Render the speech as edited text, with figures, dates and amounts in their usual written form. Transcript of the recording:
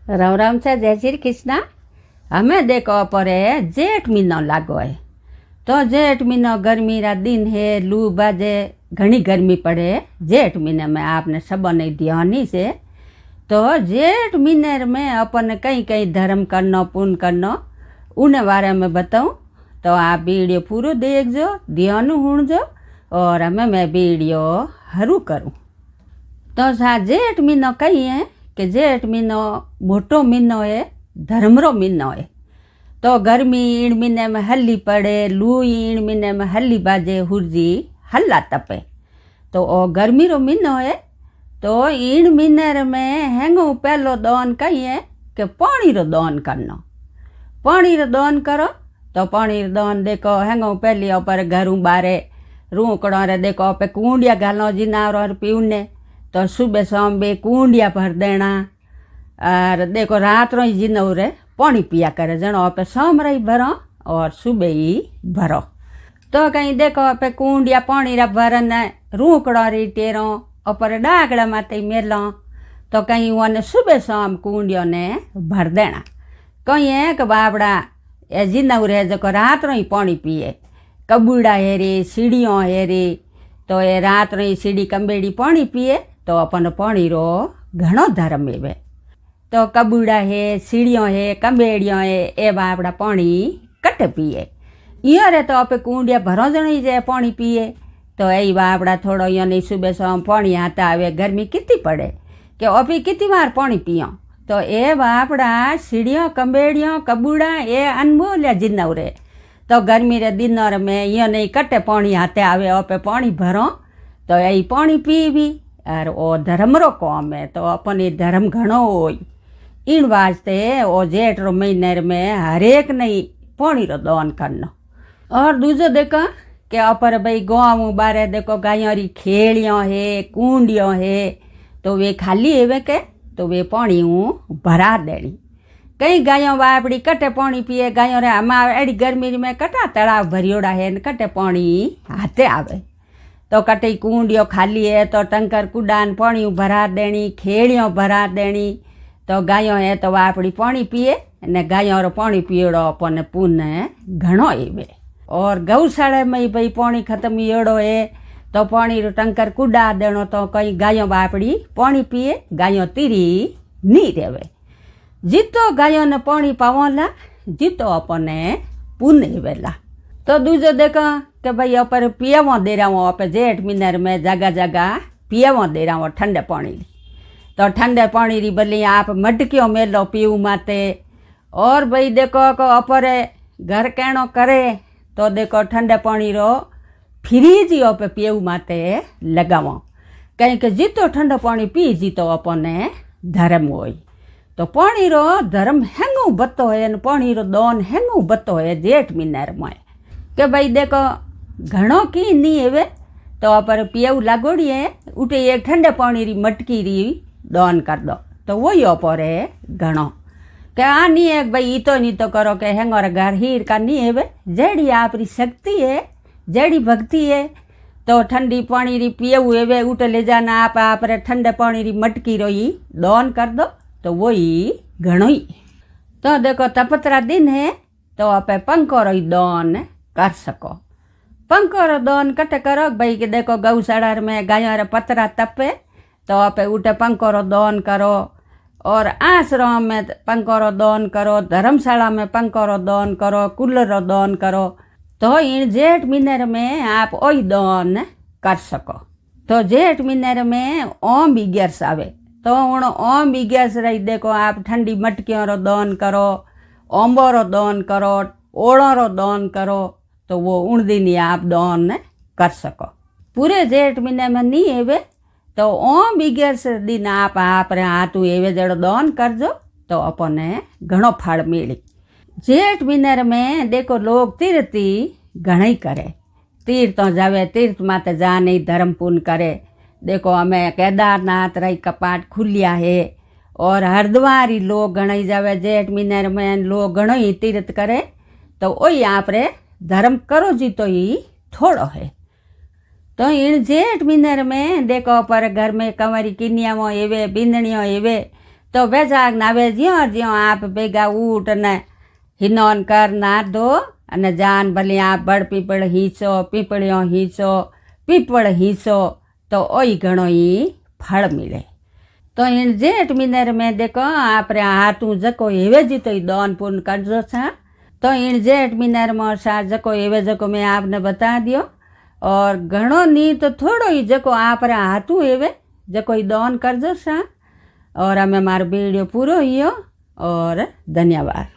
राम राम से जय श्री कृष्णा। हमें देखो परे जेठ महीनो लागो है तो जेठ महीनो गर्मी रा दिन है, लू बाजे, घनी गर्मी पड़े। जेठ महीने में आपने सब नहीं ध्यानी से तो जेठ महीने में अपन कई कई धर्म करनो पुण्य करनो उन बारे में बताऊँ तो आप वीडियो पूरा देखजो, ध्यान हुणजो और हमें मैं वीडियो हरू करूँ। तो सा जेठ महीनो कही है कि जेठ महीनो मोटो महीनो है, धर्मरो महीनो है। तो गर्मी ईण महीने में हल्ली पड़े, लू ईण महीने में हल्ली बाजे, हुरजी हल्ला तपे। तो ओ गर्मी रो महीनो है। तो ईण महीने में हेंगो पहलो दान कही है कि पानी रो दान करनो। पानी रो दान करो तो पानी रो दान देखो हेंगो पहली ऊपर घरों बारे रूकड़ो रे देखो पे कुंडिया घालो जिनारो पीउने। तो सुबह शाम बे कुंडिया भर देना और देखो रात रो जिनो रे पानी पिया करे, जनो पे शाम रही भरो और सुबह ही भरो। तो कहीं देखो पे कुंडिया पानी रा भरन रूकड़ो री टेरो ऊपर डागड़ा माते मेलो। तो कहीं वन सुबह शाम कुंडियों ने भर देना। कहीं है कि बाबड़ा ए जिनो रे जो रात रो ही पानी पिए, कबूड़ा हेरी सीढ़ियों हेरी। तो ये रात रो सीढ़ी कंबेड़ी पानी पिए तो अपन पानी रो घणो धर्म है। तो कबूड़ा है, सीढ़ियों है, कंबेड़ियों है, ए बापड़ा पानी कट पिए। इं रे तो आपे कुंडिया भरो जणी जे पानी पिए। तो यही बापड़ा थोड़ो यो नहीं सुबह शाम पानी आता आवे, गर्मी कितनी पड़े कि अभी कितनी बार पानी पियो। तो ए बापड़ा सीढ़ियों कंबेड़ियों कबूड़ा ए अनमोल जिन्नव रे। तो गर्मी रे दिनों में यो नहीं कटे पानी हाथे आवे, आपे पानी भरो तो यही पानी पीवी और ओ धर्म रो काम है। तो अपन धर्म घणो हो इन वास्ते ओ जेठ रो महीने में हरेक नहीं पानी रो दान करनो। और दूसरो देखो कि अपर भाई गाँव बारे देखो गायों री खेड़ियों है, कुंडियों है। तो वे खाली हेवे के तो वे पानी भरा देनी। कई गायों बापड़ी कटे पानी पिए, गायों रे हमारे एड़ी गर्मी में कटा तड़ाव भरियोड़ा है न कटे पानी हाथे आवे। तो कटे कुंडियों खाली है तो टंकर कुडान पानी भरा देनी, खेड़ियों भरा देनी। तो गायों है तो बापड़ी पानी पिए ने गायों रो पानी पियोड़ो अपन पुण्य घणो हेवे। और गौशाला में भाई पानी खत्म येड़ो है तो पानी रो टंकर कुडा देनो। तो कई गायों बापड़ी पानी पिए, गायों तीरी नहीं रेवे। जितो गायों ने पानी पावला जितो अपने पुण्य हेवेला। तो दूजो देखो कि भाई ऊपर पियावो दे रहा हूँ आप जेठ महीने में जगह जगह पियावो दे रहा हूँ ठंडे पानी। तो ठंडे पानी री बली आप मटकियों मेलो पीऊ माते। और भाई देखो को ऊपर घर कहनो करे तो देखो ठंडे पानी रो फ्रीज ही पे पीऊ माते लगावो। कहीं के जितो ठंडो पानी पी जीतो अपने धर्म होई। तो पानी रो धर्म हेंगू बत्तो है, पानी रो दान हेंगू बत्तो है जेठ महीने में के भाई देखो घणो की नहीं हेवे। तो पर पियाऊ लागोड़ी है उठे एक ठंडे पानी री मटकी री दान कर दो। तो वही ऊपर है घणो के आ नहीं है भाई ई तो नहीं तो करो के हेंगो रे घर हीर का नहीं हेवे। जेड़ी आपरी शक्ति है, जेड़ी भक्ति है तो ठंडी पानी री पियाऊ हेवे उठे ले जाना आप रे ठंडे पानी री मटकी रो ही दान कर दो। तो वही घणो ही। तो देखो तपतरा दिन है तो आप पंखो रो दान कर सको। पंखो रो दान कटे करो भाई कि देखो गौशाला में गायों रे पतरा तपे तो आप उठे पंखो रो दान करो। और आश्रम में पंखो रो दान करो, धर्मशाला में पंखो रो दान करो, कूलर रो दान करो। तो इन जेठ महीने में आप वही दान कर सको। तो जेठ महीने में ओम बिगर्स आवे तो उन ओम बिगर्स रही देखो आप ठंडी मटकियों रो दान करो, ओम्बो रो दान करो, ओड़ों रो दान करो। तो वो उन दिन ही आप दान कर सको। पूरे जेठ महीने में नहीं हेवे तो ओम बिगर्स दिन आप रे हाथू हेवे जड़ो दान करजो तो अपने घणो फल मिली। जेठ महीने में देखो लोग तीर्थी घणई करे, तीर्थ जावे, तीर्थ माते जाने धर्म पुण्य करे। देखो हमें केदारनाथ रही कपाट खुलिया है और हरिद्वारी लोग घणई जावे। जेठ महीने में लोग घणो ही तीर्थ करे। तो वही आप रे धर्म करो जी तो ही थोड़ो है। तो इन जेठ महीने में देखो पर घर में कंवरी किनियाओं हेवे, बिंदणियों हेवे। तो वैसाख नावे ज्यों ज्यों आप बेगा उठ ने हिनोन कर ना धो अने जान भली आप बड़ पीपड़ हीसो पीपड़ियों हीसो पीपड़ हीसो तो ओई घणो ही फल मिले। तो इन जेठ महीने में देखो आप हाथू जको हेवे जी तो दान पुण्य करजो छा। तो इन जेठ महीने में सा जको हेवे जको मैं आपने बता दियो और घणो नी तो थोड़ो ही जको आप हाथू हेवे जको ही दान करजो सा। और हमें मारो वीडियो पूरो हियो और धन्यवाद।